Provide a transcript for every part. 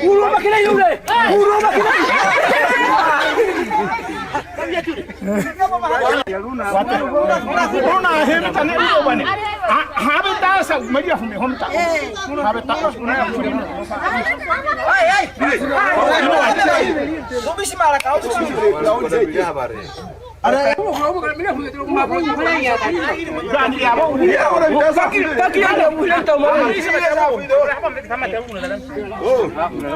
Ulo makina yun eh! Ulo makina! Corona hemi tane ulo bane. Habe ta sa mari hum hum ta. Habe ta ko na hum. Ay! Bobisi mara ka ulo. अरे वो हम कर मिले हुए तो मां को भला गया था गाड़ी आवा वो बाकी आ रहा मुझे तो मां इसे में रहा हूं हम में थमा दे उन ओ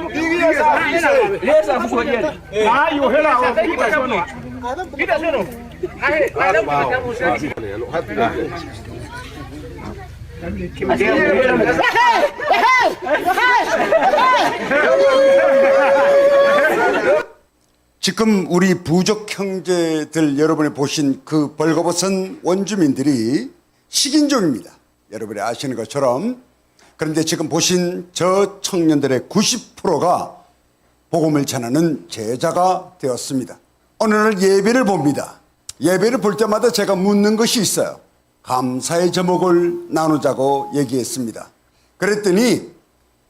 दीगी सा ले सा फुको ये हां यो हेला वो kita suno ada kita musuh 지금 우리 부족 형제들 여러분이 보신 그 벌거벗은 원주민들이 식인종입니다. 여러분이 아시는 것처럼. 그런데 지금 보신 저 청년들의 90%가 복음을 전하는 제자가 되었습니다. 어느 날 예배를 봅니다. 예배를 볼 때마다 제가 묻는 것이 있어요. 감사의 제목을 나누자고 얘기했습니다. 그랬더니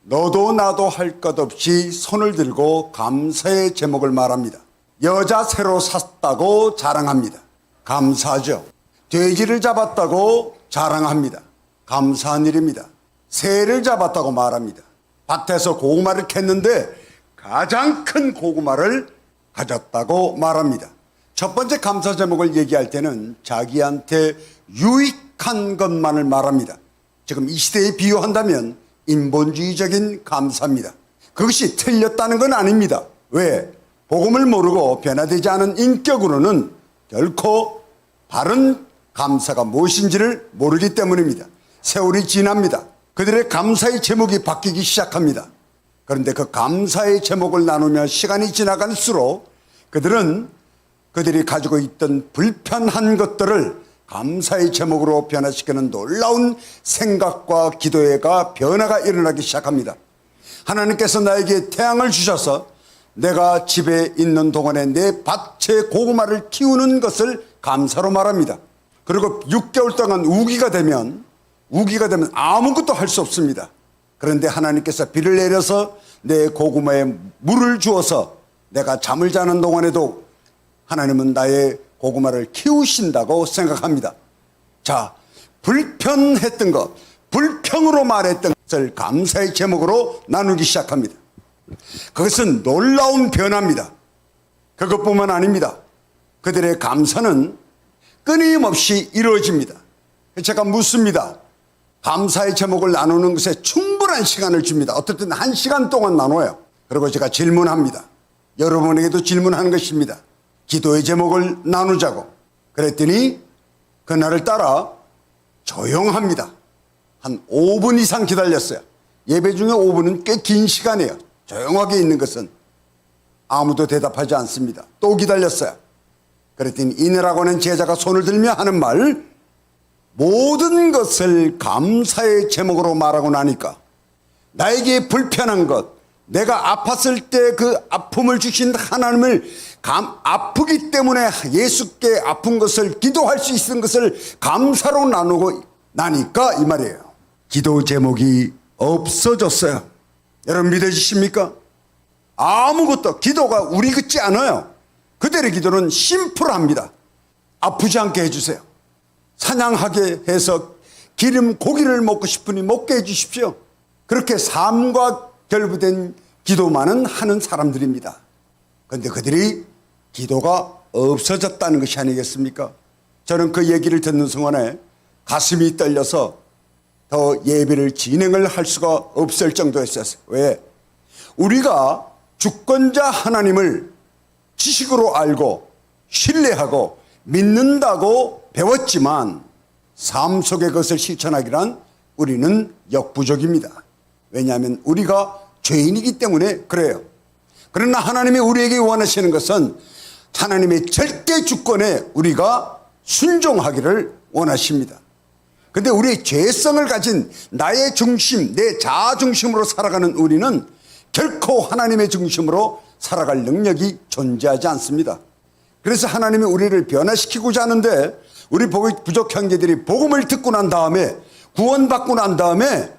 너도 나도 할 것 없이 손을 들고 감사의 제목을 말합니다. 여자 새로 샀다고 자랑합니다. 감사하죠. 돼지를 잡았다고 자랑합니다. 감사한 일입니다. 새를 잡았다고 말합니다. 밭에서 고구마를 캤는데 가장 큰 고구마를 가졌다고 말합니다. 첫 번째 감사 제목을 얘기할 때는 자기한테 유익한 것만을 말합니다. 지금 이 시대에 비유한다면 인본주의적인 감사입니다. 그것이 틀렸다는 건 아닙니다. 왜? 복음을 모르고 변화되지 않은 인격으로는 결코 바른 감사가 무엇인지를 모르기 때문입니다. 세월이 지납니다. 그들의 감사의 제목이 바뀌기 시작합니다. 그런데 그 감사의 제목을 나누며 시간이 지나갈수록 그들이 가지고 있던 불편한 것들을 감사의 제목으로 변화시키는 놀라운 생각과 기도가 변화가 일어나기 시작합니다. 하나님께서 나에게 태양을 주셔서 내가 집에 있는 동안에 내 밭에 고구마를 키우는 것을 감사로 말합니다. 그리고 6개월 동안 우기가 되면 아무것도 할 수 없습니다. 그런데 하나님께서 비를 내려서 내 고구마에 물을 주어서 내가 잠을 자는 동안에도 하나님은 나의 고구마를 키우신다고 생각합니다. 자, 불편했던 것, 불평으로 말했던 것을 감사의 제목으로 나누기 시작합니다. 그것은 놀라운 변화입니다. 그것뿐만 아닙니다. 그들의 감사는 끊임없이 이루어집니다. 제가 묻습니다. 감사의 제목을 나누는 것에 충분한 시간을 줍니다. 어떨 때는 1시간 동안 나눠요. 그리고 제가 질문합니다. 여러분에게도 질문하는 것입니다. 기도의 제목을 나누자고. 그랬더니 그날을 따라 조용합니다. 한 5분 이상 기다렸어요. 예배 중에 5분은 꽤 긴 시간이에요. 조용하게 있는 것은. 아무도 대답하지 않습니다. 또 기다렸어요. 그랬더니 이내라고 하는 제자가 손을 들며 하는 말, 모든 것을 감사의 제목으로 말하고 나니까 나에게 불편한 것, 내가 아팠을 때 그 아픔을 주신 하나님을 아프기 때문에 예수께 아픈 것을 기도할 수 있는 것을 감사로 나누고 나니까 이 말이에요. 기도 제목이 없어졌어요. 여러분 믿어지십니까? 아무것도 기도가 우리 같지 않아요. 그들의 기도는 심플합니다. 아프지 않게 해주세요. 사냥하게 해서 기름 고기를 먹고 싶으니 먹게 해주십시오. 그렇게 삶과 결부된 기도만은 하는 사람들입니다. 그런데 그들이 기도가 없어졌다는 것이 아니겠습니까? 저는 그 얘기를 듣는 순간에 가슴이 떨려서 더 예배를 진행을 할 수가 없을 정도였어요. 왜? 우리가 주권자 하나님을 지식으로 알고 신뢰하고 믿는다고 배웠지만 삶 속에 그것을 실천하기란 우리는 역부족입니다. 왜냐하면 우리가 죄인이기 때문에 그래요. 그러나 하나님이 우리에게 원하시는 것은 하나님의 절대 주권에 우리가 순종하기를 원하십니다. 그런데 우리의 죄성을 가진 나의 중심, 내 자아 중심으로 살아가는 우리는 결코 하나님의 중심으로 살아갈 능력이 존재하지 않습니다. 그래서 하나님이 우리를 변화시키고자 하는데 우리 부족 형제들이 복음을 듣고 난 다음에 구원받고 난 다음에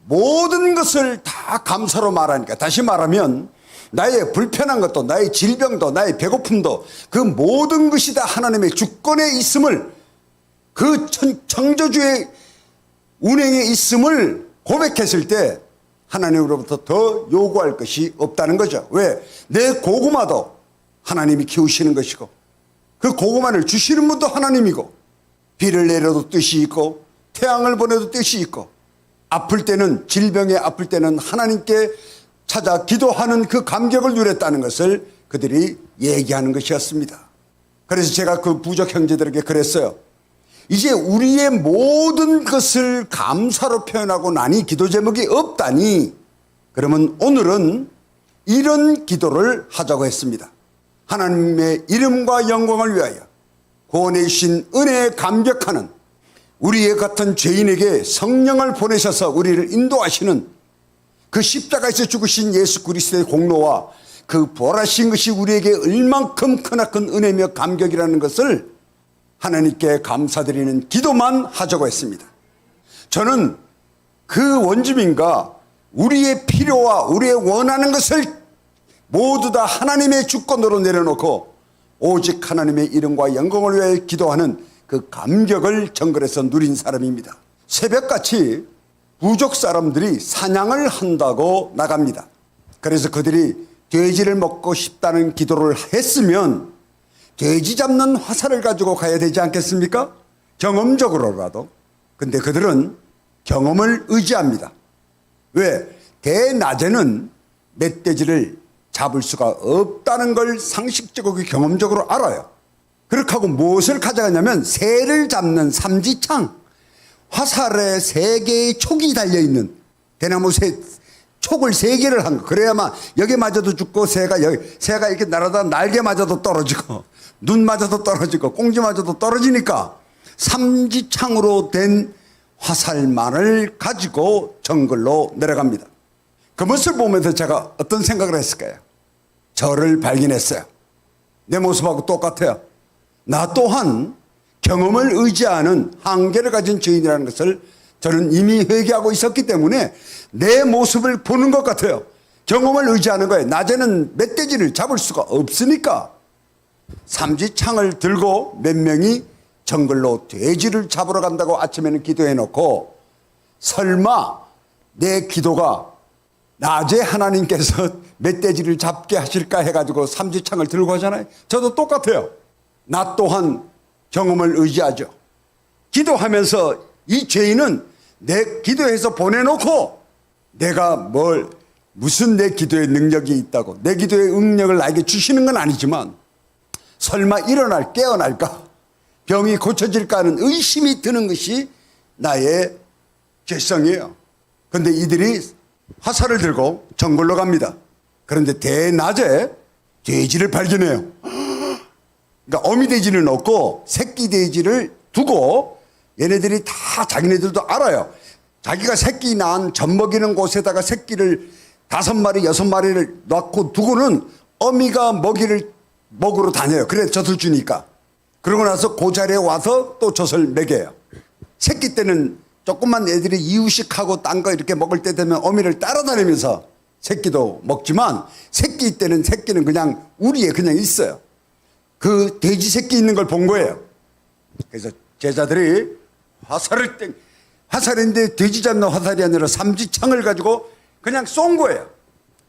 모든 것을 다 감사로 말하니까, 다시 말하면 나의 불편한 것도, 나의 질병도, 나의 배고픔도, 그 모든 것이 다 하나님의 주권에 있음을, 그 창조주의 운행에 있음을 고백했을 때 하나님으로부터 더 요구할 것이 없다는 거죠. 왜? 내 고구마도 하나님이 키우시는 것이고, 그 고구마를 주시는 분도 하나님이고, 비를 내려도 뜻이 있고, 태양을 보내도 뜻이 있고, 아플 때는, 질병에 아플 때는 하나님께 찾아 기도하는 그 감격을 누렸다는 것을 그들이 얘기하는 것이었습니다. 그래서 제가 그 부족 형제들에게 그랬어요. 이제 우리의 모든 것을 감사로 표현하고 나니 기도 제목이 없다니, 그러면 오늘은 이런 기도를 하자고 했습니다. 하나님의 이름과 영광을 위하여 구원해 주신 은혜에 감격하는 우리의 같은 죄인에게 성령을 보내셔서 우리를 인도하시는 그 십자가에서 죽으신 예수 그리스도의 공로와 그 부활하신 것이 우리에게 얼만큼 크나큰 은혜며 감격이라는 것을 하나님께 감사드리는 기도만 하자고 했습니다. 저는 그 원주민과 우리의 필요와 우리의 원하는 것을 모두 다 하나님의 주권으로 내려놓고 오직 하나님의 이름과 영광을 위해 기도하는 그 감격을 정글에서 누린 사람입니다. 새벽같이 부족 사람들이 사냥을 한다고 나갑니다. 그래서 그들이 돼지를 먹고 싶다는 기도를 했으면 돼지 잡는 화살을 가지고 가야 되지 않겠습니까? 경험적으로라도. 근데 그들은 경험을 의지합니다. 왜? 대낮에는 멧돼지를 잡을 수가 없다는 걸 상식적으로 경험적으로 알아요. 그렇게 하고 무엇을 가져가냐면 새를 잡는 삼지창, 화살에 3개의 촉이 달려있는 대나무 촉을 3개를 한 거. 그래야만 여기 맞아도 죽고 새가 이렇게 날아다가 날개 맞아도 떨어지고 눈 맞아도 떨어지고 꽁지 맞아도 떨어지니까 삼지창으로 된 화살만을 가지고 정글로 내려갑니다. 그 모습을 보면서 제가 어떤 생각을 했을까요? 저를 발견했어요. 내 모습하고 똑같아요. 나 또한 경험을 의지하는 한계를 가진 죄인이라는 것을 저는 이미 회개하고 있었기 때문에 내 모습을 보는 것 같아요. 경험을 의지하는 거예요. 낮에는 멧돼지를 잡을 수가 없으니까 삼지창을 들고 몇 명이 정글로 돼지를 잡으러 간다고 아침에는 기도해 놓고, 설마 내 기도가 낮에 하나님께서 멧돼지를 잡게 하실까 해가지고 삼지창을 들고 하잖아요. 저도 똑같아요. 나 또한 경험을 의지하죠. 기도하면서 이 죄인은 내 기도해서 보내놓고 내가 무슨 내 기도의 능력이 있다고, 내 기도의 능력을 나에게 주시는 건 아니지만 설마 깨어날까, 병이 고쳐질까 하는 의심이 드는 것이 나의 죄성이에요. 그런데 이들이 화살을 들고 정글로 갑니다. 그런데 대낮에 돼지를 발견해요. 그러니까 어미 돼지는 없고 새끼 돼지를 두고, 얘네들이 다 자기네들도 알아요. 자기가 새끼 낳은 젖 먹이는 곳에다가 새끼를 5마리, 6마리를 낳고 두고는 어미가 먹으러 다녀요. 그래 젖을 주니까. 그러고 나서 그 자리에 와서 또 젖을 먹여요. 새끼 때는 조금만 애들이 이유식하고 딴 거 이렇게 먹을 때 되면 어미를 따라다니면서 새끼도 먹지만, 새끼 때는 새끼는 그냥 우리에 그냥 있어요. 그 돼지 새끼 있는 걸 본 거예요. 그래서 제자들이 화살인데 돼지 잡는 화살이 아니라 삼지창을 가지고 그냥 쏜 거예요.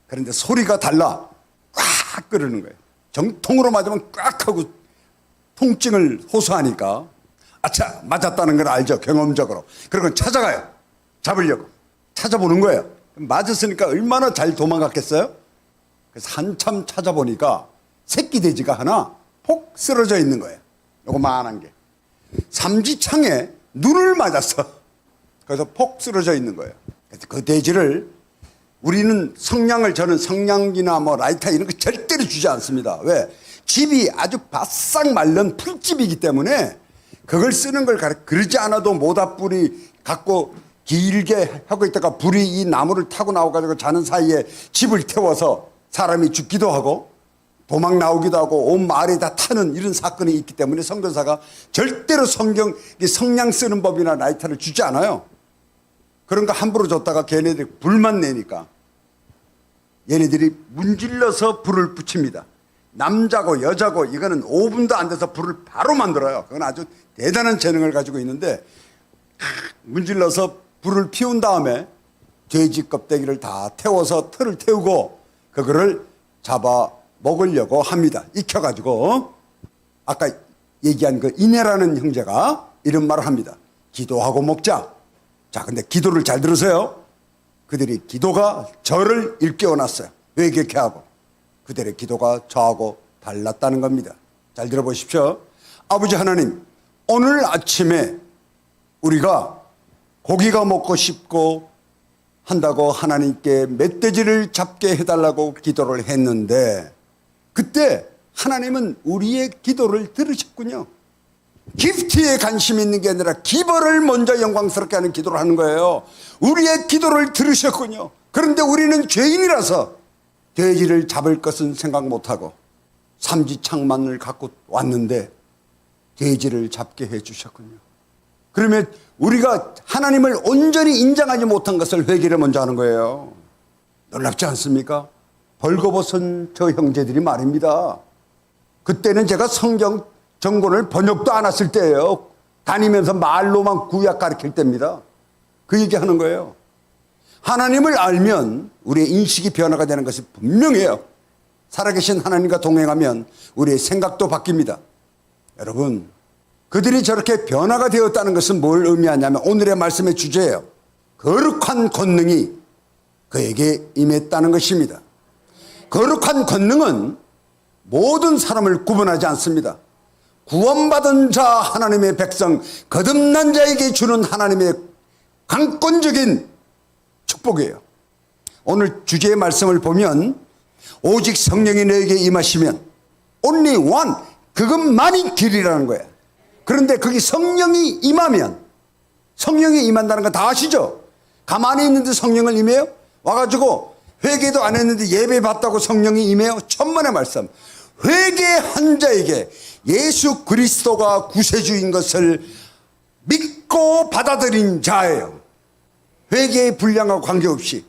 그런데 소리가 달라. 꽉 끓는 거예요. 정통으로 맞으면 꽉 하고 통증을 호소하니까, 아차, 맞았다는 걸 알죠, 경험적으로. 그리고 찾아가요. 잡으려고. 찾아보는 거예요. 맞았으니까 얼마나 잘 도망갔겠어요? 그래서 한참 찾아보니까 새끼 돼지가 하나 폭 쓰러져 있는 거예요. 요거만한 게. 삼지창에 눈을 맞았어. 그래서 폭 쓰러져 있는 거예요. 그래서 그 돼지를, 저는 성냥기나 라이터 이런 거 절대로 주지 않습니다. 왜? 집이 아주 바싹 마른 풀집이기 때문에 그걸 쓰는 걸 그러지 않아도 모닥불이 갖고 길게 하고 있다가 불이 이 나무를 타고 나와가지고 자는 사이에 집을 태워서 사람이 죽기도 하고 도망 나오기도 하고 온 마을에 다 타는 이런 사건이 있기 때문에 선교사가 절대로 성냥 쓰는 법이나 라이터를 주지 않아요. 그런 거 함부로 줬다가 걔네들이 불만 내니까 얘네들이 문질러서 불을 붙입니다. 남자고 여자고 이거는 5분도 안 돼서 불을 바로 만들어요. 그건 아주 대단한 재능을 가지고 있는데 문질러서 불을 피운 다음에 돼지 껍데기를 다 태워서 틀을 태우고 그거를 잡아 먹으려고 합니다. 익혀가지고 아까 얘기한 그 이내라는 형제가 이런 말을 합니다. 기도하고 먹자. 자, 근데 기도를 잘 들으세요. 그들이 기도가 저를 일깨워놨어요. 회개케 하고 그들의 기도가 저하고 달랐다는 겁니다. 잘 들어보십시오. 아버지 하나님, 오늘 아침에 우리가 고기가 먹고 싶고 한다고 하나님께 멧돼지를 잡게 해달라고 기도를 했는데 그때 하나님은 우리의 기도를 들으셨군요. 기프트에 관심 있는 게 아니라 기버를 먼저 영광스럽게 하는 기도를 하는 거예요. 우리의 기도를 들으셨군요. 그런데 우리는 죄인이라서 돼지를 잡을 것은 생각 못하고 삼지창만을 갖고 왔는데 돼지를 잡게 해주셨군요. 그러면 우리가 하나님을 온전히 인정하지 못한 것을 회개를 먼저 하는 거예요. 놀랍지 않습니까? 벌거벗은 저 형제들이 말입니다. 그때는 제가 성경 전권을 번역도 안 했을 때예요. 다니면서 말로만 구약 가르칠 때입니다. 그 얘기하는 거예요. 하나님을 알면 우리의 인식이 변화가 되는 것이 분명해요. 살아계신 하나님과 동행하면 우리의 생각도 바뀝니다. 여러분, 그들이 저렇게 변화가 되었다는 것은 뭘 의미하냐면 오늘의 말씀의 주제예요. 거룩한 권능이 그에게 임했다는 것입니다. 거룩한 권능은 모든 사람을 구분하지 않습니다. 구원받은 자 하나님의 백성, 거듭난 자에게 주는 하나님의 강권적인 축복이에요. 오늘 주제의 말씀을 보면 오직 성령이 너에게 임하시면 only one, 그것만이 길이라는 거예요. 그런데 거기 성령이 임하면, 성령이 임한다는 거 다 아시죠? 가만히 있는데 성령을 임해요? 와가지고 회개도 안 했는데 예배 받다고 성령이 임해요? 천만의 말씀. 회개한 자에게 예수 그리스도가 구세주인 것을 믿고 받아들인 자예요. 회개의 분량과 관계없이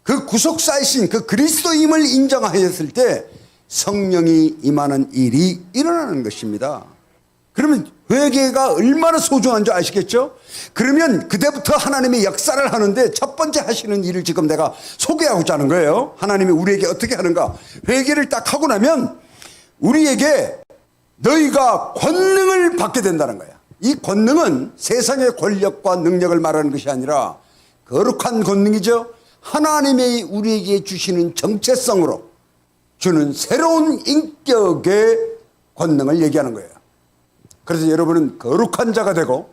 그 구속사이신 그 그리스도임을 인정하였을 때 성령이 임하는 일이 일어나는 것입니다. 그러면 회개가 얼마나 소중한 줄 아시겠죠? 그러면 그때부터 하나님의 역사를 하는데 첫 번째 하시는 일을 지금 내가 소개하고자 하는 거예요. 하나님이 우리에게 어떻게 하는가? 회개를 딱 하고 나면 우리에게 너희가 권능을 받게 된다는 거야. 이 권능은 세상의 권력과 능력을 말하는 것이 아니라 거룩한 권능이죠. 하나님이 우리에게 주시는 정체성으로 주는 새로운 인격의 권능을 얘기하는 거예요. 그래서 여러분은 거룩한 자가 되고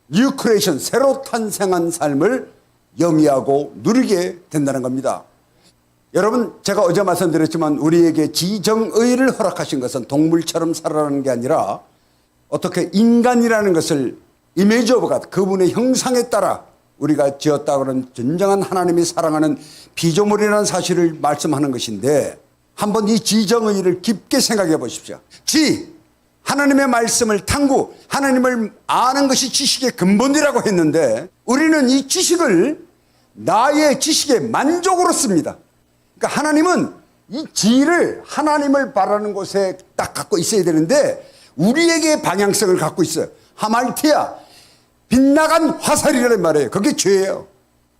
뉴 크리에이션, 새로 탄생한 삶을 영위하고 누리게 된다는 겁니다. 여러분, 제가 어제 말씀드렸지만 우리에게 지정의를 허락하신 것은 동물처럼 살아가는 게 아니라 어떻게 인간이라는 것을 이미지 오브 갓, 그분의 형상에 따라 우리가 지었다고 하는 진정한 하나님이 사랑하는 피조물이라는 사실을 말씀하는 것인데 한번 이 지정의를 깊게 생각해 보십시오. 하나님의 말씀을 탐구, 하나님을 아는 것이 지식의 근본이라고 했는데 우리는 이 지식을 나의 지식의 만족으로 씁니다. 그러니까 하나님은 이 지를 하나님을 바라는 곳에 딱 갖고 있어야 되는데 우리에게 방향성을 갖고 있어요. 하말티아, 빗나간 화살이라는 말이에요. 그게 죄예요.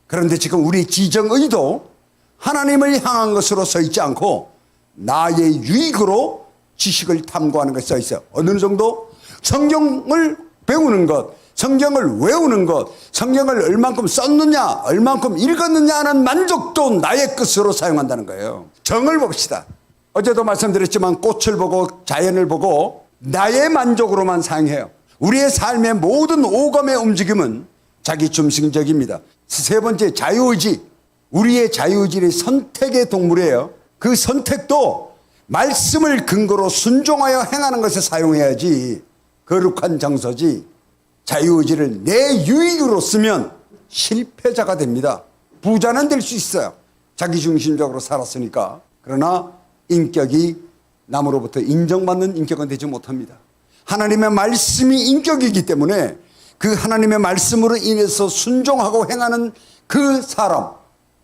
그런데 지금 우리 지정의도 하나님을 향한 것으로 서 있지 않고 나의 유익으로 지식을 탐구하는 것이 써 있어요. 어느 정도? 성경을 배우는 것, 성경을 외우는 것, 성경을 얼만큼 썼느냐, 얼만큼 읽었느냐 하는 만족도 나의 것으로 사용한다는 거예요. 정을 봅시다. 어제도 말씀드렸지만 꽃을 보고 자연을 보고 나의 만족으로만 사용해요. 우리의 삶의 모든 오감의 움직임은 자기 중심적입니다. 세 번째, 자유의지. 우리의 자유의지는 선택의 동물이에요. 그 선택도 말씀을 근거로 순종하여 행하는 것에 사용해야지 거룩한 정서지. 자유의지를 내 유익으로 쓰면 실패자가 됩니다. 부자는 될 수 있어요. 자기중심적으로 살았으니까. 그러나 인격이 남으로부터 인정받는 인격은 되지 못합니다. 하나님의 말씀이 인격이기 때문에 그 하나님의 말씀으로 인해서 순종하고 행하는 그 사람,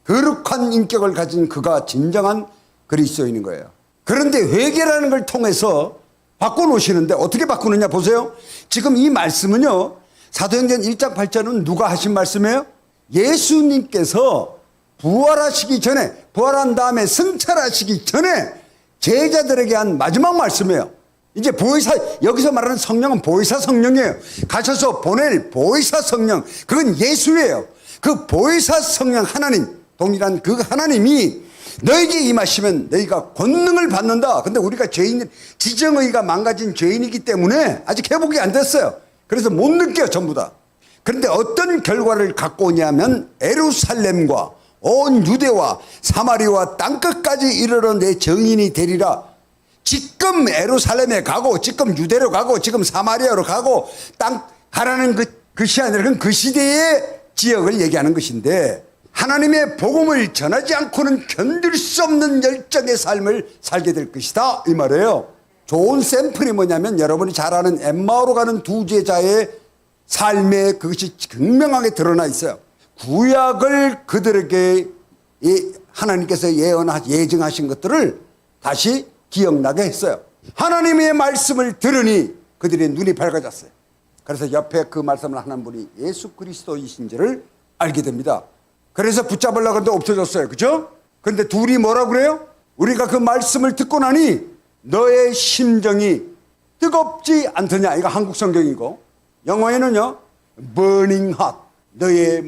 거룩한 인격을 가진 그가 진정한 그리스도인인 거예요. 그런데 회개라는 걸 통해서 바꿔놓으시는데 어떻게 바꾸느냐 보세요. 지금 이 말씀은요, 사도행전 1장 8절은 누가 하신 말씀이에요? 예수님께서 부활하시기 전에, 부활한 다음에 승천하시기 전에 제자들에게 한 마지막 말씀이에요. 이제 보혜사, 여기서 말하는 성령은 보혜사 성령이에요. 가셔서 보낼 보혜사 성령, 그건 예수예요. 그 보혜사 성령 하나님, 동일한 그 하나님이 너에게 임하시면 너희가 권능을 받는다. 근데 우리가 죄인, 지정의가 망가진 죄인이기 때문에 아직 회복이 안 됐어요. 그래서 못 느껴 전부 다. 그런데 어떤 결과를 갖고 오냐면 예루살렘과 온 유대와 사마리아와 땅끝까지 이르러 내 증인이 되리라. 지금 예루살렘에 가고 지금 유대로 가고 지금 사마리아로 가고 땅 가라는 것이 아니라 그건 그 시대의 지역을 얘기하는 것인데, 하나님의 복음을 전하지 않고는 견딜 수 없는 열정의 삶을 살게 될 것이다 이 말이에요. 좋은 샘플이 뭐냐면 여러분이 잘 아는 엠마오로 가는 두 제자의 삶에 그것이 극명하게 드러나 있어요. 구약을 그들에게 하나님께서 예정하신 것들을 다시 기억나게 했어요. 하나님의 말씀을 들으니 그들의 눈이 밝아졌어요. 그래서 옆에 그 말씀을 하는 분이 예수 그리스도이신지를 알게 됩니다. 그래서 붙잡으려고 하는데 없어졌어요. 그죠? 그런데 둘이 뭐라고 그래요? 우리가 그 말씀을 듣고 나니 너의 심정이 뜨겁지 않더냐. 이거 한국 성경이고, 영어에는요 burning hot, 너의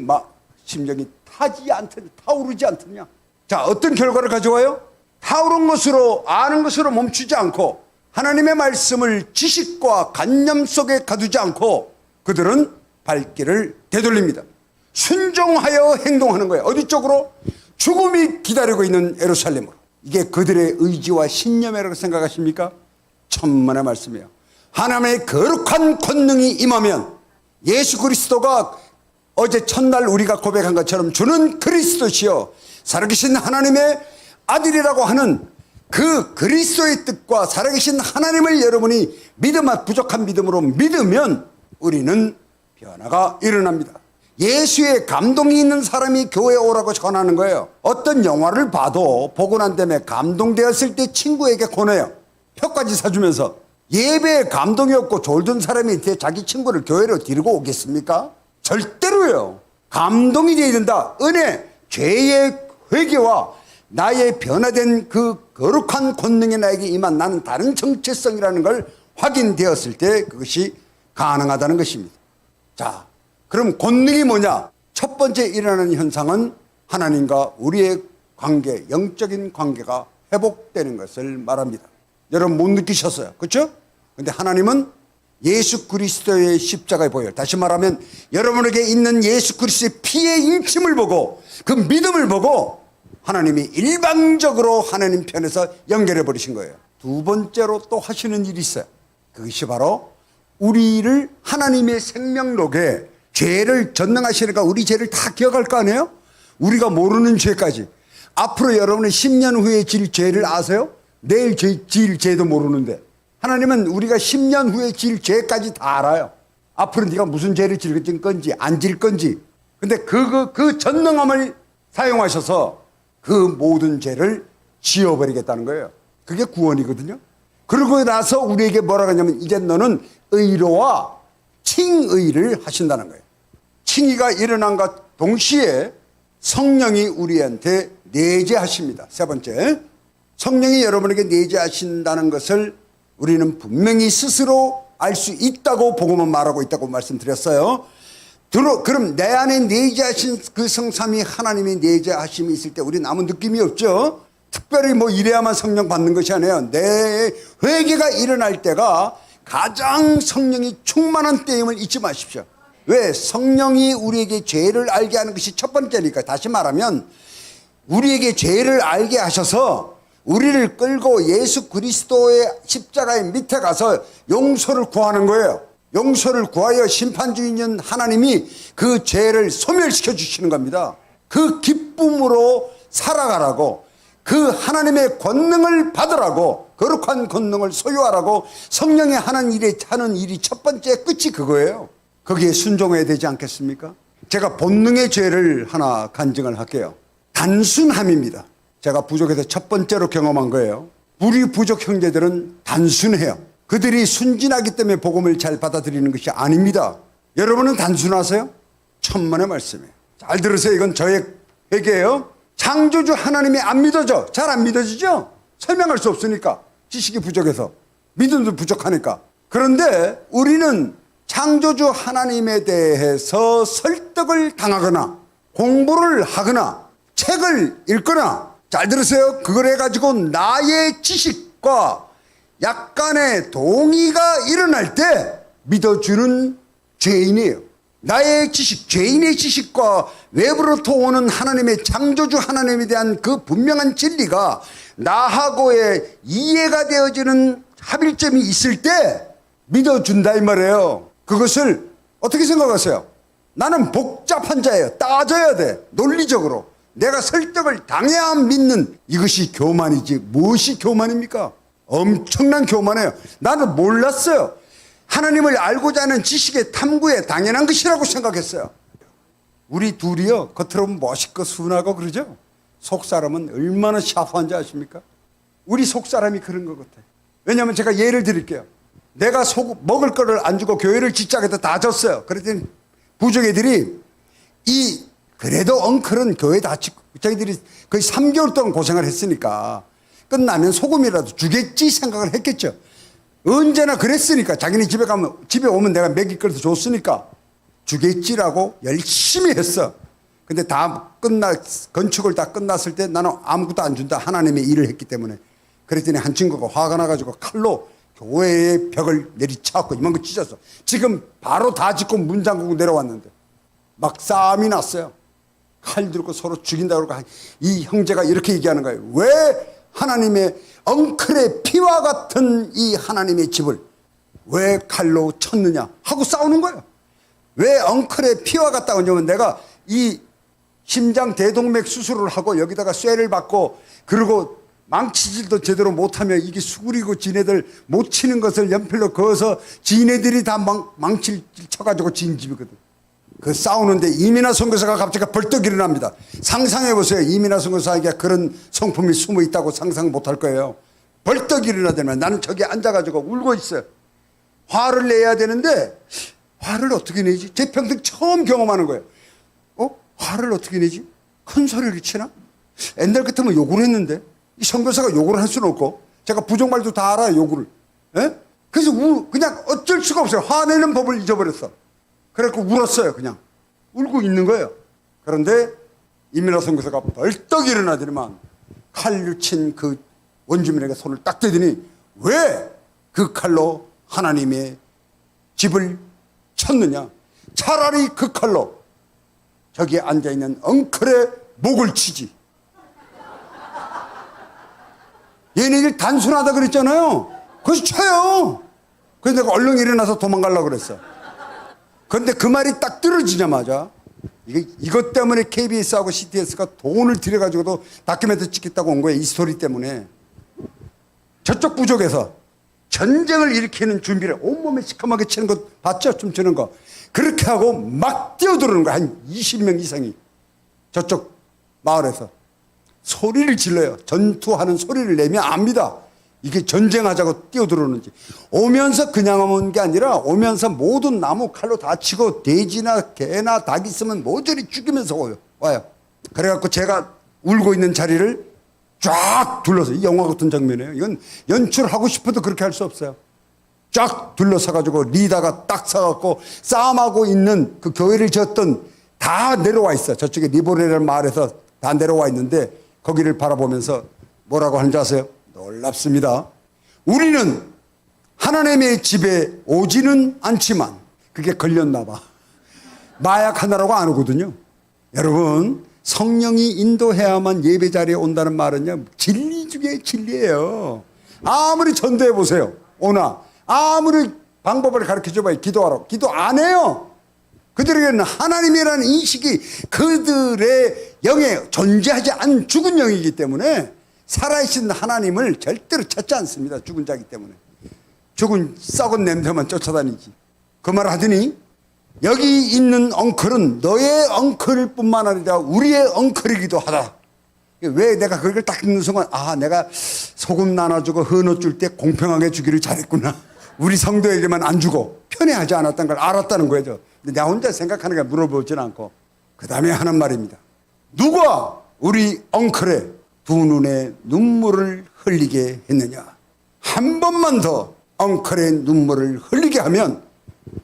심정이 타지 않더냐, 타오르지 않더냐. 자, 어떤 결과를 가져와요? 타오른 것으로, 아는 것으로 멈추지 않고 하나님의 말씀을 지식과 관념 속에 가두지 않고 그들은 발길을 되돌립니다. 순종하여 행동하는 거예요. 어디 쪽으로? 죽음이 기다리고 있는 예루살렘으로. 이게 그들의 의지와 신념이라고 생각하십니까? 천만의 말씀이에요. 하나님의 거룩한 권능이 임하면 예수 그리스도가 어제 첫날 우리가 고백한 것처럼 주는 그리스도시여 살아계신 하나님의 아들이라고 하는 그 그리스도의 뜻과 살아계신 하나님을 여러분이 부족한 믿음으로 믿으면 우리는 변화가 일어납니다. 예수의 감동이 있는 사람이 교회에 오라고 전하는 거예요. 어떤 영화를 봐도 보고 난 다음에 감동되었을 때 친구에게 권해요. 표까지 사주면서. 예배에 감동이 없고 졸던 사람이 자기 친구를 교회로 데리고 오겠습니까? 절대로요. 감동이 되어야 된다. 은혜, 죄의 회개와 나의 변화된 그 거룩한 권능이 나에게 임한 나는 다른 정체성이라는 걸 확인되었을 때 그것이 가능하다는 것입니다. 자, 그럼 권능이 뭐냐? 첫 번째 일어나는 현상은 하나님과 우리의 관계, 영적인 관계가 회복되는 것을 말합니다. 여러분 못 느끼셨어요. 그렇죠? 근데 하나님은 예수 그리스도의 십자가의 보혈, 다시 말하면 여러분에게 있는 예수 그리스도의 피의 인침을 보고 그 믿음을 보고 하나님이 일방적으로 하나님 편에서 연결해 버리신 거예요. 두 번째로 또 하시는 일이 있어요. 그것이 바로 우리를 하나님의 생명록에 죄를 전능하시니까 우리 죄를 다 기억할 거 아니에요? 우리가 모르는 죄까지. 앞으로 여러분은 10년 후에 질 죄를 아세요? 내일 질 죄도 모르는데 하나님은 우리가 10년 후에 질 죄까지 다 알아요. 앞으로 네가 무슨 죄를 질 건지 안 질 건지. 근데 그 전능함을 사용하셔서 그 모든 죄를 지워버리겠다는 거예요. 그게 구원이거든요. 그러고 나서 우리에게 뭐라고 하냐면 이제 너는 의로와 칭의를 하신다는 거예요. 칭의가 일어난 것 동시에 성령이 우리한테 내재하십니다. 세 번째, 성령이 여러분에게 내재하신다는 것을 우리는 분명히 스스로 알 수 있다고 복음은 말하고 있다고 말씀드렸어요. 그럼 내 안에 내재하신 그 성삼위 하나님의 내재하심이 있을 때 우리는 아무 느낌이 없죠. 특별히 뭐 이래야만 성령 받는 것이 아니에요. 내 회개가 일어날 때가 가장 성령이 충만한 때임을 잊지 마십시오. 왜? 성령이 우리에게 죄를 알게 하는 것이 첫 번째니까. 다시 말하면 우리에게 죄를 알게 하셔서 우리를 끌고 예수 그리스도의 십자가의 밑에 가서 용서를 구하는 거예요. 용서를 구하여 심판주인 하나님이 그 죄를 소멸시켜 주시는 겁니다. 그 기쁨으로 살아가라고, 그 하나님의 권능을 받으라고, 거룩한 권능을 소유하라고 성령이 하는 일이 첫 번째 끝이 그거예요. 거기에 순종해야 되지 않겠습니까? 제가 본능의 죄를 하나 간증을 할게요. 단순함입니다. 제가 부족해서 첫 번째로 경험한 거예요. 우리 부족 형제들은 단순해요. 그들이 순진하기 때문에 복음을 잘 받아들이는 것이 아닙니다. 여러분은 단순하세요? 천만의 말씀이에요. 잘 들으세요. 이건 저의 회개예요. 창조주 하나님이 안 믿어져. 잘 안 믿어지죠? 설명할 수 없으니까. 지식이 부족해서. 믿음도 부족하니까. 그런데 우리는 창조주 하나님에 대해서 설득을 당하거나 공부를 하거나 책을 읽거나, 잘 들으세요. 그걸 해가지고 나의 지식과 약간의 동의가 일어날 때 믿어주는 죄인이에요. 나의 지식, 죄인의 지식과 외부로부터 오는 하나님의 창조주 하나님에 대한 그 분명한 진리가 나하고의 이해가 되어지는 합일점이 있을 때 믿어준다 이 말이에요. 그것을 어떻게 생각하세요? 나는 복잡한 자예요. 따져야 돼. 논리적으로. 내가 설득을 당해야 믿는, 이것이 교만이지 무엇이 교만입니까? 엄청난 교만이에요. 나는 몰랐어요. 하나님을 알고자 하는 지식의 탐구에 당연한 것이라고 생각했어요. 우리 둘이요, 겉으로 보면 멋있고 순하고 그러죠? 속사람은 얼마나 샤프한지 아십니까? 우리 속사람이 그런 것 같아요. 왜냐하면 제가 예를 드릴게요. 내가 먹을 거를 안 주고 교회를 짓자겠다 다 줬어요. 그랬더니 부족 애들이 그래도 엉클은 교회 다 짓고, 자기들이 거의 3개월 동안 고생을 했으니까 끝나면 소금이라도 주겠지 생각을 했겠죠. 언제나 그랬으니까. 자기네 집에 오면 내가 먹일 거라도 줬으니까 주겠지라고 열심히 했어. 근데 건축을 다 끝났을 때 나는 아무것도 안 준다. 하나님의 일을 했기 때문에. 그랬더니 한 친구가 화가 나가지고 칼로 교회의 벽을 내리쳐갖고 이만큼 찢었어. 지금 바로 다 짓고 문 잠그고 내려왔는데 막 싸움이 났어요. 칼 들고 서로 죽인다고 그러고, 이 형제가 이렇게 얘기하는 거예요. 왜 하나님의 엉클의 피와 같은 이 하나님의 집을 왜 칼로 쳤느냐 하고 싸우는 거예요. 왜 엉클의 피와 같다고 하냐면, 내가 이 심장 대동맥 수술을 하고 여기다가 쇠를 받고 그리고 망치질도 제대로 못하면 이게 수그리고 지네들 못 치는 것을 연필로 그어서 지네들이 다 망치를 쳐가지고 진 집이거든. 그 싸우는데 이민아 선교사가 갑자기 벌떡 일어납니다. 상상해보세요. 이민아 선교사에게 그런 성품이 숨어 있다고 상상 못할 거예요. 벌떡 일어나더니 나는 저기 앉아가지고 울고 있어요. 화를 내야 되는데 화를 어떻게 내지? 제 평생 처음 경험하는 거예요. 화를 어떻게 내지? 큰 소리를 치나? 옛날 같으면 욕을 했는데 이 선교사가 욕을 할 수는 없고, 제가 부족말도 다 알아요, 욕을. 예? 그래서 그냥 어쩔 수가 없어요. 화내는 법을 잊어버렸어. 그래갖고 울었어요. 그냥 울고 있는 거예요. 그런데 이민아 선교사가 벌떡 일어나더니만 칼로 친 그 원주민에게 손을 딱 대더니 왜 그 칼로 하나님의 집을 쳤느냐? 차라리 그 칼로 저기에 앉아있는 엉클의 목을 치지. 얘네들 단순하다 그랬잖아요. 그래서 쳐요. 그래서 내가 얼른 일어나서 도망가려고 그랬어. 그런데 그 말이 딱 떨어지자마자 이것 때문에 KBS하고 CTS가 돈을 들여가지고도 다큐멘터리 찍겠다고 온 거예요. 이 스토리 때문에. 저쪽 부족에서 전쟁을 일으키는 준비를 온몸에 시커멓게 치는 거 봤죠? 춤추는 거. 그렇게 하고 막 뛰어들어오는 거야. 한 20명 이상이. 저쪽 마을에서. 소리를 질러요. 전투하는 소리를 내면 압니다. 이게 전쟁하자고 뛰어들어오는지. 오면서 그냥 온 게 아니라 오면서 모든 나무 칼로 다 치고 돼지나 개나 닭 있으면 모조리 죽이면서 와요. 그래갖고 제가 울고 있는 자리를 쫙 둘러서, 이 영화 같은 장면이에요. 이건 연출하고 싶어도 그렇게 할 수 없어요. 쫙 둘러서가지고 리다가 딱 서갖고 싸움하고 있는 그 교회를 지었던 다 내려와 있어요. 저쪽에 리보레라는 마을에서 다 내려와 있는데 거기를 바라보면서 뭐라고 하는지 아세요? 놀랍습니다. 우리는 하나님의 집에 오지는 않지만, 그게 걸렸나 봐. 마약 하나라고 안 오거든요. 여러분, 성령이 인도해야만 예배 자리에 온다는 말은요, 진리 중에 진리예요. 아무리 전도해 보세요. 오나 아무리 방법을 가르쳐 줘봐요. 기도하라고. 기도 안 해요. 그들에게는 하나님이라는 인식이 그들의 영에 존재하지 않은 죽은 영이기 때문에 살아계신 하나님을 절대로 찾지 않습니다. 죽은 자이기 때문에. 죽은 썩은 냄새만 쫓아다니지. 그 말 하더니 여기 있는 엉클은 너의 엉클뿐만 아니라 우리의 엉클이기도 하다. 왜 내가 그걸 딱 듣는 순간 내가 소금 나눠주고 헌옷 줄 때 공평하게 주기를 잘했구나. 우리 성도에게만 안 주고 편애하지 않았다는 걸 알았다는 거죠. 근데 나 혼자 생각하는 게 물어보지는 않고 그 다음에 하는 말입니다. 누가 우리 엉클의 두 눈에 눈물을 흘리게 했느냐. 한 번만 더 엉클의 눈물을 흘리게 하면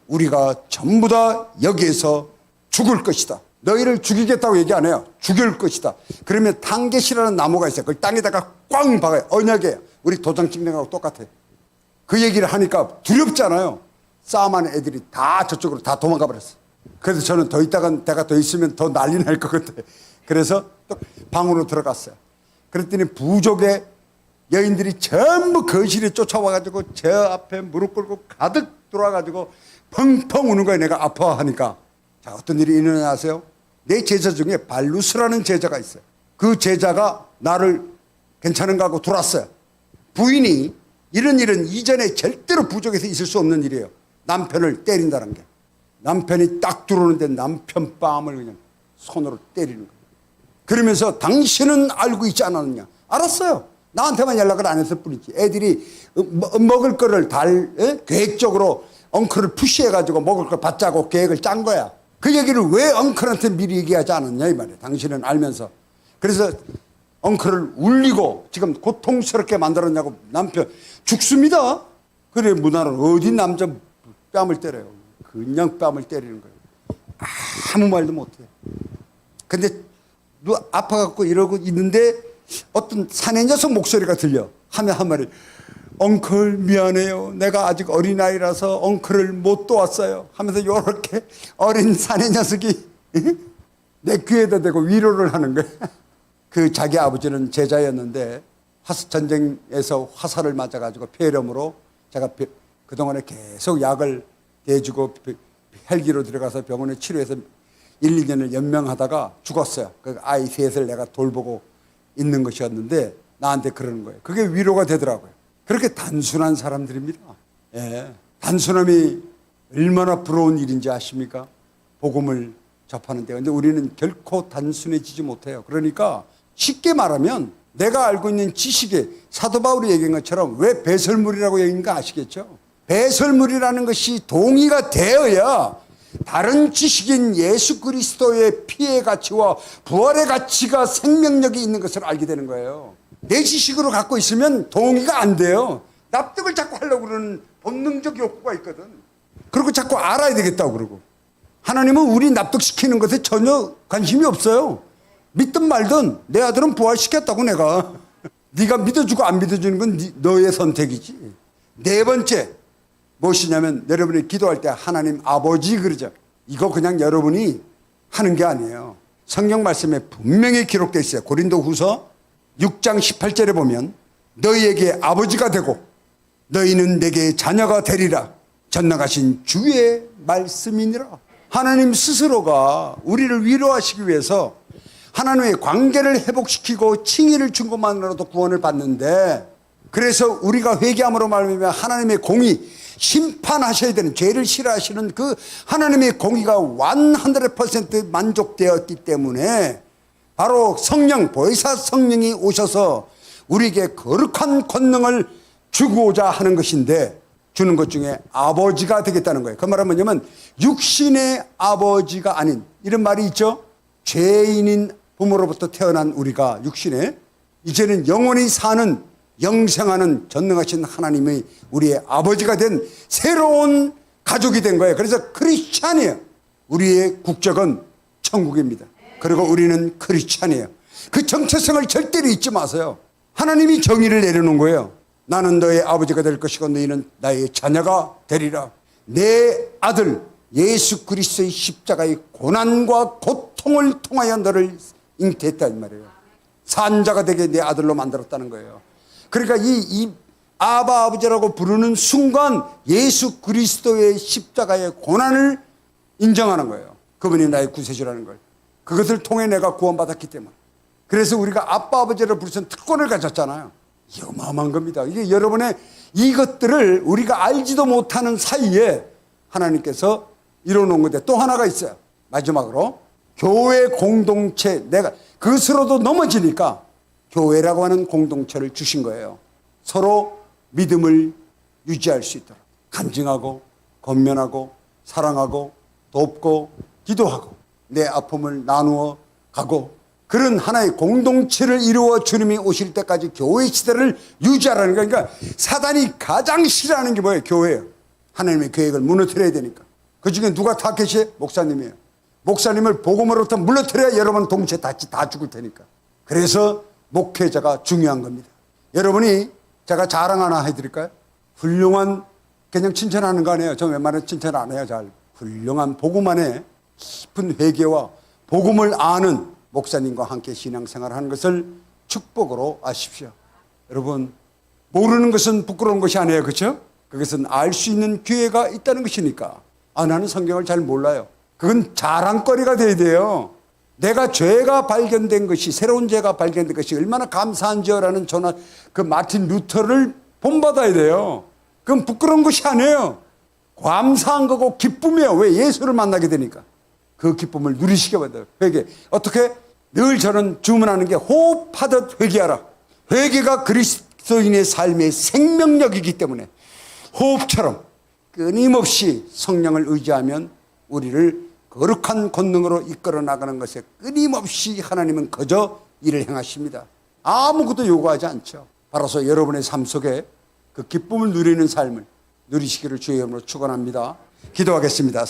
우리가 전부 다 여기에서 죽을 것이다. 너희를 죽이겠다고 얘기 안 해요. 죽일 것이다. 그러면 당계시라는 나무가 있어요. 그걸 땅에다가 꽝 박아요. 언약에. 우리 도장 찍는 거하고 똑같아요. 그 얘기를 하니까 두렵잖아요. 싸움하는 애들이 다 저쪽으로 다 도망가 버렸어요. 그래서 저는 더 있다가 내가 더 있으면 더 난리 날 것 같아. 그래서 또 방으로 들어갔어요. 그랬더니 부족의 여인들이 전부 거실에 쫓아와가지고 저 앞에 무릎 꿇고 가득 들어와가지고 펑펑 우는 거예요. 내가 아파하니까. 자, 어떤 일이 일어나냐 아세요? 내 제자 중에 발루스라는 제자가 있어요. 그 제자가 나를 괜찮은가 하고 들어왔어요. 부인이 이런 일은 이전에 절대로 부족에서 있을 수 없는 일이에요. 남편을 때린다는 게. 남편이 딱 들어오는데 남편 뺨을 그냥 손으로 때리는 거예요. 그러면서 당신은 알고 있지 않았느냐. 알았어요. 나한테만 연락을 안 했을 뿐이지. 애들이 먹을 거를 계획적으로 엉클을 푸시해가지고 먹을 걸 받자고 계획을 짠 거야. 그 얘기를 왜 엉클한테 미리 얘기하지 않았냐 이 말이야. 당신은 알면서. 그래서 엉클을 울리고 지금 고통스럽게 만들었냐고. 남편 죽습니다. 그래 문화는 어디 남자 뺨을 때려요. 그냥 뺨을 때리는 거예요. 아무 말도 못해. 근데 누 아파갖고 이러고 있는데 어떤 사내 녀석 목소리가 들려. 하면 한 말이 엉클 미안해요. 내가 아직 어린아이라서 엉클을 못 도왔어요. 하면서 요렇게 어린 사내 녀석이 내 귀에다 대고 위로를 하는 거예요. 그 자기 아버지는 제자였는데 전쟁에서 화살을 맞아가지고 폐렴으로 제가 그동안에 계속 약을 대주고 헬기로 들어가서 병원에 치료해서 1, 2년을 연명하다가 죽었어요. 그 아이 셋을 내가 돌보고 있는 것이었는데 나한테 그러는 거예요. 그게 위로가 되더라고요. 그렇게 단순한 사람들입니다. 예. 단순함이 얼마나 부러운 일인지 아십니까? 복음을 접하는데. 근데 우리는 결코 단순해지지 못해요. 그러니까 쉽게 말하면 내가 알고 있는 지식에 사도 바울이 얘기한 것처럼 왜 배설물이라고 얘기인가 아시겠죠? 배설물이라는 것이 동의가 되어야 다른 지식인 예수 그리스도의 피의 가치와 부활의 가치가 생명력이 있는 것을 알게 되는 거예요. 내 지식으로 갖고 있으면 동의가 안 돼요. 납득을 자꾸 하려고 그러는 본능적 욕구가 있거든. 그리고 자꾸 알아야 되겠다고 그러고. 하나님은 우리 납득시키는 것에 전혀 관심이 없어요. 믿든 말든 내 아들은 부활시켰다고 내가. 네가 믿어주고 안 믿어주는 건 너의 선택이지. 네 번째 무엇이냐면 여러분이 기도할 때 하나님 아버지 그러죠. 이거 그냥 여러분이 하는 게 아니에요. 성경 말씀에 분명히 기록되어 있어요. 고린도후서 6장 18절에 보면 너희에게 아버지가 되고 너희는 내게 자녀가 되리라. 전능하신 주의 말씀이니라. 하나님 스스로가 우리를 위로하시기 위해서 하나님의 관계를 회복시키고 칭의를 준 것만으로도 구원을 받는데, 그래서 우리가 회개함으로 말미암아 하나님의 공의, 심판하셔야 되는, 죄를 싫어하시는 그 하나님의 공의가 100% 만족되었기 때문에 바로 성령, 보혜사 성령이 오셔서 우리에게 거룩한 권능을 주고자 하는 것인데, 주는 것 중에 아버지가 되겠다는 거예요. 그 말은 뭐냐면 육신의 아버지가 아닌, 이런 말이 있죠. 죄인인 부모로부터 태어난 우리가 육신에, 이제는 영원히 사는, 영생하는 전능하신 하나님의 우리의 아버지가 된 새로운 가족이 된 거예요. 그래서 크리스찬이에요. 우리의 국적은 천국입니다. 그리고 우리는 크리스찬이에요. 그 정체성을 절대로 잊지 마세요. 하나님이 정의를 내려놓은 거예요. 나는 너의 아버지가 될 것이고 너희는 나의 자녀가 되리라. 내 아들 예수 그리스도의 십자가의 고난과 고통을 통하여 너를 잉태했다 이 말이에요. 산자가 되게 내 아들로 만들었다는 거예요. 그러니까 이 아바 아버지라고 부르는 순간 예수 그리스도의 십자가의 고난을 인정하는 거예요. 그분이 나의 구세주라는 걸. 그것을 통해 내가 구원받았기 때문에. 그래서 우리가 아빠 아버지를 부르는 특권을 가졌잖아요. 이 어마어마한 겁니다. 이게 여러분의 이것들을 우리가 알지도 못하는 사이에 하나님께서 이뤄놓은 건데 또 하나가 있어요. 마지막으로 교회 공동체, 내가 그것으로도 넘어지니까 교회라고 하는 공동체를 주신 거예요. 서로 믿음을 유지할 수 있도록 간증하고 권면하고 사랑하고 돕고 기도하고 내 아픔을 나누어 가고 그런 하나의 공동체를 이루어 주님이 오실 때까지 교회 시대를 유지하라는 거예요. 그러니까 사단이 가장 싫어하는 게 뭐예요? 교회예요. 하나님의 계획을 무너뜨려야 되니까. 그 중에 누가 타겟이에요? 목사님이에요. 목사님을 복음으로부터 물러뜨려야 여러분 동시에 다 죽을 테니까. 그래서 목회자가 중요한 겁니다. 여러분이 제가 자랑 하나 해드릴까요? 훌륭한, 그냥 칭찬하는 거 아니에요. 저 웬만하면 칭찬 안 해요. 잘. 훌륭한 복음 안에 깊은 회개와 복음을 아는 목사님과 함께 신앙생활을 하는 것을 축복으로 아십시오. 여러분, 모르는 것은 부끄러운 것이 아니에요. 그렇죠? 그것은 알 수 있는 기회가 있다는 것이니까. 아, 나는 성경을 잘 몰라요. 그건 자랑거리가 돼야 돼요. 내가 죄가 발견된 것이, 새로운 죄가 발견된 것이 얼마나 감사한지요라는 그 마틴 루터를 본받아야 돼요. 그건 부끄러운 것이 아니에요. 감사한 거고 기쁨이에요. 왜? 예수를 만나게 되니까. 그 기쁨을 누리시게 받아요. 회개. 어떻게? 늘 저는 주문하는 게 호흡하듯 회개하라. 회개가 그리스도인의 삶의 생명력이기 때문에 호흡처럼 끊임없이 성령을 의지하면 우리를 거룩한 권능으로 이끌어 나가는 것에 끊임없이 하나님은 그저 일을 행하십니다. 아무것도 요구하지 않죠. 바로서 여러분의 삶 속에 그 기쁨을 누리는 삶을 누리시기를 주의 이름으로 축원합니다. 기도하겠습니다.